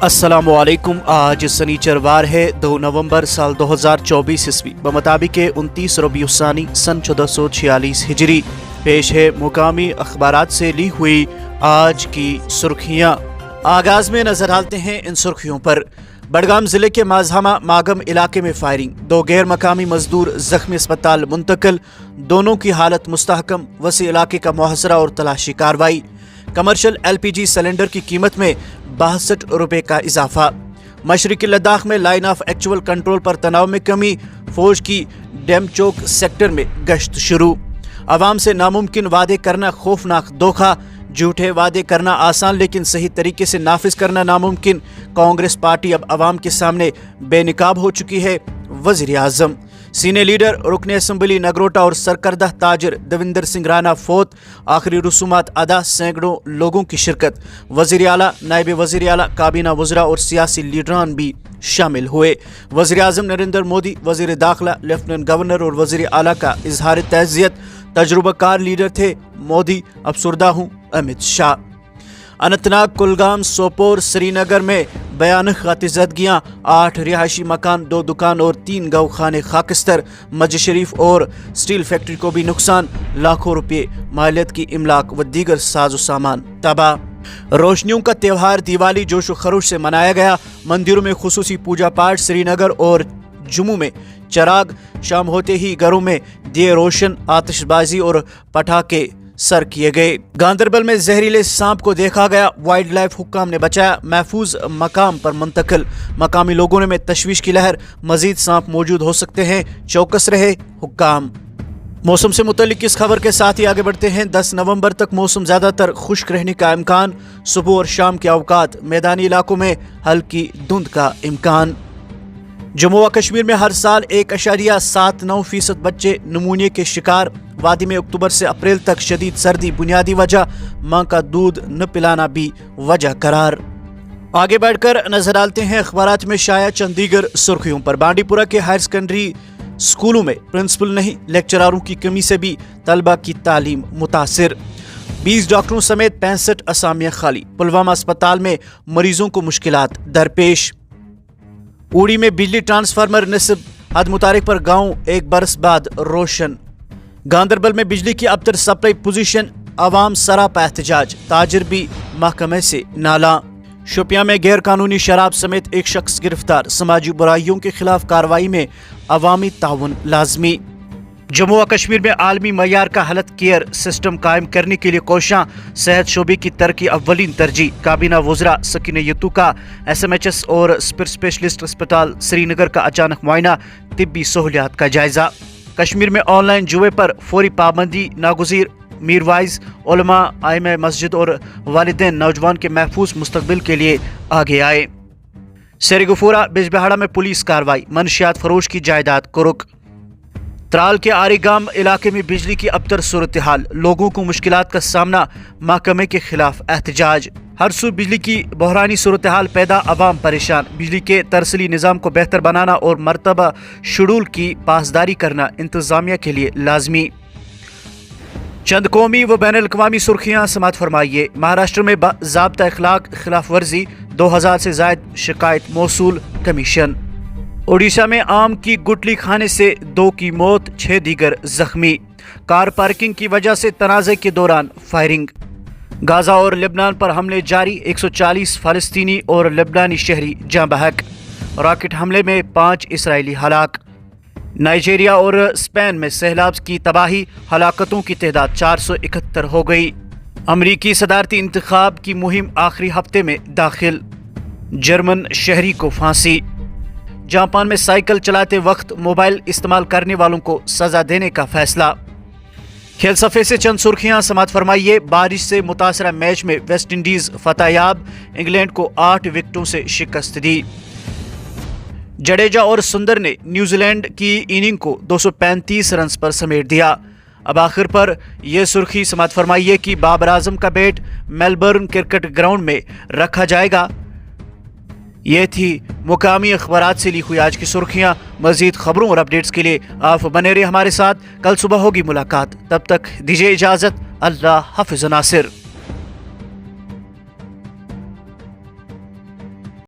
अस्सलामुअलैकुम। आज शनिचरवार है 2 नवंबर साल 2024 ईस्वी बमुताबिक 29 रबीउस्सानी सन 1446 हिजरी। पेश है मुकामी अखबारात से ली हुई आज की सुर्खियाँ। आगाज में नजर डालते हैं इन सुर्खियों पर। बडगाम जिले के माजहामा मागम इलाके में फायरिंग, 2 गैर मकामी मजदूर जख्मी अस्पताल मुंतकिल, दोनों की हालत मुस्तहकम। वसी इलाके का मुहासरा और तलाशी कार्रवाई। कमर्शियल LPG सिलेंडर की कीमत में 62 रुपये का इजाफा। मशरकी लद्दाख में लाइन ऑफ एक्चुअल कंट्रोल पर तनाव में कमी। फौज की डेमचोक सेक्टर में गश्त शुरू। अवाम से नामुमकिन वादे करना खौफनाक धोखा। झूठे वादे करना आसान लेकिन सही तरीके से नाफिज करना नामुमकिन। कांग्रेस पार्टी अब अवाम के सामने बेनिकाब हो चुकी है। वजीर आजम, सीनियर लीडर रुकन असम्बली नगरोटा और सरकर्दा ताजर देविंदर सिंह राणा फोत। आखिरी रसूमात अदा, सैकड़ों लोगों की शिरकत। वजीर आला, नायब वजीर आला, काबीना वज़रा और सियासी लीडरान भी शामिल हुए। वजीर आजम नरेंद्र मोदी, वजीर दाखिला, लेफ्टिनेंट गवर्नर और वजीर आला का इजहार तज़ियत। तजुर्बाकार लीडर थे मोदी, अफसरदा हूँ अमित शाह। अनंतनाग, कुलगाम, सोपोर, श्रीनगर में भयानक गतिजदगियाँ। 8 रिहायशी मकान, 2 दुकान और 3 गौखाने खाकिस्तर। मस्जिद शरीफ और स्टील फैक्ट्री को भी नुकसान। लाखों रुपये मालियत की इमलाक व दीगर साजो सामान तबाह। रोशनियों का त्यौहार दिवाली जोशो खरोश से मनाया गया। मंदिरों में खुसूसी पूजा पाठ। श्रीनगर और जम्मू में चराग। शाम होते ही घरों में दिए रोशन, आतिशबाजी और पटाखे सर किए गए। गांदरबल में जहरीले सांप को देखा गया। वाइल्ड लाइफ हुक्काम ने बचाया। महफूज मकाम पर मुंतकिल। मकामी लोगों में तशवीश की लहर। मजीद सांप मौजूद हो सकते हैं, चौकस रहे हुक्काम। मौसम से मुतल्लिक इस खबर के साथ ही आगे बढ़ते हैं। 10 नवंबर तक मौसम ज्यादातर खुश्क रहने का इम्कान। सुबह और शाम के अवकात। मैदानी इलाकों में हल्की धुंध का इम्कान। जम्मू व कश्मीर में हर साल 1.79% बच्चे नमूनिया के शिकार। वादी में अक्टूबर से अप्रैल तक शदीद सर्दी बुनियादी वजह। मां का दूध न पिलाना भी वजह करार। आगे बढ़कर नजर डालते हैं अखबारात में शाया चंद दीगर सुर्खियों पर। बांडीपुरा के हायर सेकेंडरी स्कूलों में प्रिंसिपल नहीं, लेक्चरारों की कमी से भी तलबा की तालीम मुतासिर। 20 डॉक्टरों समेत 65 असामियां खाली। पुलवामा अस्पताल में मरीजों को मुश्किलात दरपेश। उड़ी में बिजली ट्रांसफार्मर नस्ब, हद मुतारिक पर गांव 1 बरस बाद रोशन। गांदरबल में बिजली की अबतर सप्लाई पोजीशन, अवाम सरापा एहतजाज। ताजिर भी महकमे से नाला। शोपियां में गैर कानूनी शराब समेत 1 शख्स गिरफ्तार। समाजी बुराइयों के खिलाफ कार्रवाई में अवामी ताउन लाजमी। जम्मू व कश्मीर में आलमी मयार का हेल्थ केयर सिस्टम कायम करने के लिए कोशिशां। सेहत शोबे की तरक्की अव्वलीन तरजीह। काबीना वज़रा सकीना यतू का SMHS और स्पेशलिस्ट अस्पताल श्रीनगर का अचानक मुआयना। तिब्बी सहूलियात का जायजा। कश्मीर में ऑनलाइन जुए पर फौरी पाबंदी नागुज़ीर। मीरवाइज, उलमा, आइमे मस्जिद और वालिदैन नौजवान के महफूज मुस्तकबिल के लिए आगे आए। सेरीगुफूरा, बिजबेहाड़ा में पुलिस कार्रवाई। मनशियात फरोश की जायदाद को रुक। त्राल के आरीगाम इलाके में बिजली की अबतर सूरत हाल। लोगों को मुश्किलात का सामना। महकमे के खिलाफ एहतजाज। हर सू बिजली की बहरानी सूरत हाल पैदा, अवाम परेशान। बिजली के तरसली निज़ाम को बेहतर बनाना और मरतबा शेड्यूल की पासदारी करना इंतजामिया के लिए लाजमी। चंद कौमी व बैनुल अक़वामी सुर्खियाँ समात फरमाइए। महाराष्ट्र में ज़ाब्ता अखलाक खिलाफ वर्जी, 2000 से ज़ायद शिकायत मौसूल। कमीशन। ओडिशा में आम की गुटली खाने से 2 की मौत, 6 दीगर जख्मी। कार पार्किंग की वजह से तनाज़े के दौरान फायरिंग। गाजा और लेबनान पर हमले जारी, 140 फ़लस्तीनी और लेबनानी शहरी जाँ बहक। रॉकेट हमले में 5 इसराइली हलाक। नाइजीरिया और स्पेन में सैलाब की तबाही, हलाकतों की तादाद 471 हो गई। अमरीकी सदारती इंतखाब की मुहिम आखिरी हफ्ते में दाखिल। जर्मन शहरी को फांसी। जापान में साइकिल चलाते वक्त मोबाइल इस्तेमाल करने वालों को सजा देने का फैसला। खेल सफ़े से चंद सुर्खियां समात फरमाइए। बारिश से मुतासरा मैच में वेस्ट इंडीज फतहयाब, इंग्लैंड को 8 विकेटों से शिकस्त दी। जडेजा और सुंदर ने न्यूजीलैंड की इनिंग को 235 रन पर समेट दिया। अब आखिर पर यह सुर्खी समात फरमाइए कि बाबर आजम का बैट मेलबर्न क्रिकेट ग्राउंड में रखा जाएगा। ये थी मुकामी अखबारात से ली हुई आज की सुर्खियाँ। मजीद खबरों और अपडेट्स के लिए आप बने रहिए हमारे साथ। कल सुबह होगी मुलाकात, तब तक दीजिए इजाज़त। अल्लाह हाफ़िज़ नासिर।